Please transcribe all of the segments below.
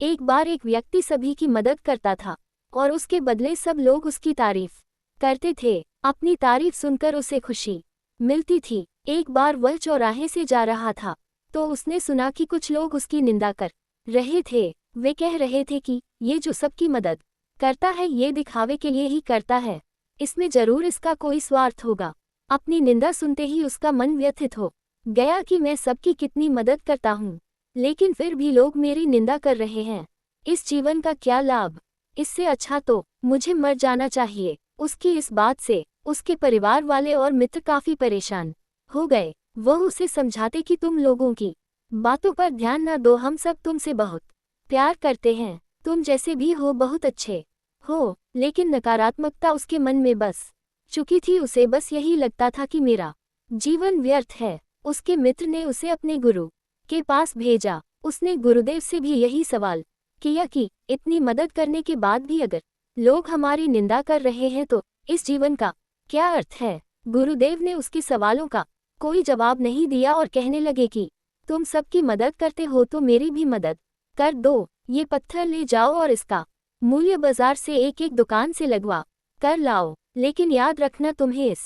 एक बार एक व्यक्ति सभी की मदद करता था और उसके बदले सब लोग उसकी तारीफ करते थे। अपनी तारीफ सुनकर उसे खुशी मिलती थी। एक बार वह चौराहे से जा रहा था तो उसने सुना कि कुछ लोग उसकी निंदा कर रहे थे। वे कह रहे थे कि ये जो सबकी मदद करता है ये दिखावे के लिए ही करता है, इसमें जरूर इसका कोई स्वार्थ होगा। अपनी निंदा सुनते ही उसका मन व्यथित हो गया कि मैं सबकी कितनी मदद करता हूँ, लेकिन फिर भी लोग मेरी निंदा कर रहे हैं। इस जीवन का क्या लाभ? इससे अच्छा तो मुझे मर जाना चाहिए। उसकी इस बात से उसके परिवार वाले और मित्र काफी परेशान हो गए। वह उसे समझाते कि तुम लोगों की बातों पर ध्यान न दो, हम सब तुमसे बहुत प्यार करते हैं, तुम जैसे भी हो बहुत अच्छे हो। लेकिन नकारात्मकता उसके मन में बस चुकी थी। उसे बस यही लगता था कि मेरा जीवन व्यर्थ है। उसके मित्र ने उसे अपने गुरु के पास भेजा। उसने गुरुदेव से भी यही सवाल किया कि इतनी मदद करने के बाद भी अगर लोग हमारी निंदा कर रहे हैं तो इस जीवन का क्या अर्थ है? गुरुदेव ने उसके सवालों का कोई जवाब नहीं दिया और कहने लगे कि तुम सबकी मदद करते हो तो मेरी भी मदद कर दो। ये पत्थर ले जाओ और इसका मूल्य बाजार से एक एक दुकान से लगवा कर लाओ, लेकिन याद रखना तुम्हें इस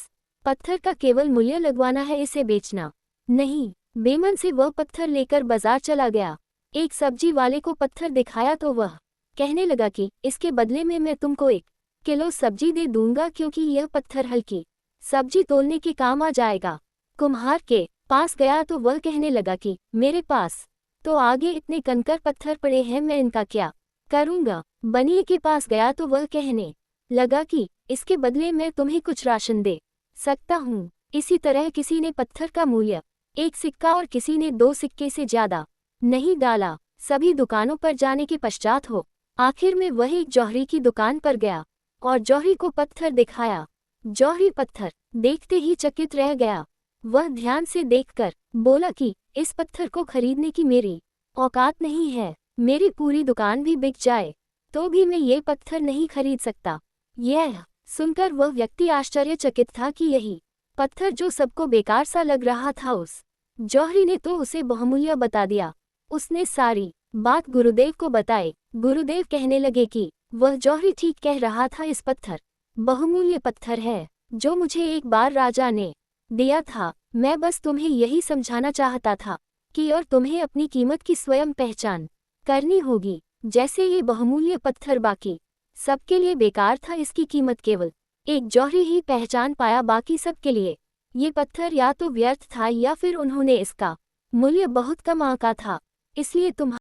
पत्थर का केवल मूल्य लगवाना है, इसे बेचना नहीं। बेमन से वह पत्थर लेकर बाजार चला गया। एक सब्जी वाले को पत्थर दिखाया तो वह कहने लगा कि इसके बदले में मैं तुमको 1 किलो सब्जी दे दूंगा, क्योंकि यह पत्थर हल्की सब्जी तोलने के काम आ जाएगा। कुम्हार के पास गया तो वह कहने लगा कि मेरे पास तो आगे इतने कंकर पत्थर पड़े हैं, मैं इनका क्या करूंगा? बनिए के पास गया तो वह कहने लगा कि इसके बदले मैं तुम्हें कुछ राशन दे सकता हूँ। इसी तरह किसी ने पत्थर का मूल्य 1 सिक्का और किसी ने 2 सिक्के से ज्यादा नहीं डाला। सभी दुकानों पर जाने के पश्चात हो आखिर में वह एक जौहरी की दुकान पर गया और जौहरी को पत्थर दिखाया। जौहरी पत्थर देखते ही चकित रह गया। वह ध्यान से देखकर बोला कि इस पत्थर को खरीदने की मेरी औकात नहीं है। मेरी पूरी दुकान भी बिक जाए तो भी मैं ये पत्थर नहीं खरीद सकता। यह सुनकर वह व्यक्ति आश्चर्यचकित था कि यही पत्थर जो सबको बेकार सा लग रहा था, उस जौहरी ने तो उसे बहुमूल्य बता दिया। उसने सारी बात गुरुदेव को बताई। गुरुदेव कहने लगे कि वह जौहरी ठीक कह रहा था, इस पत्थर बहुमूल्य पत्थर है जो मुझे एक बार राजा ने दिया था। मैं बस तुम्हें यही समझाना चाहता था कि और तुम्हें अपनी कीमत की स्वयं पहचान करनी होगी। जैसे ये बहुमूल्य पत्थर बाकी सबके लिए बेकार था, इसकी कीमत केवल एक जौहरी ही पहचान पाया। बाकी सबके लिए ये पत्थर या तो व्यर्थ था या फिर उन्होंने इसका मूल्य बहुत कम आंका था। इसलिए तुम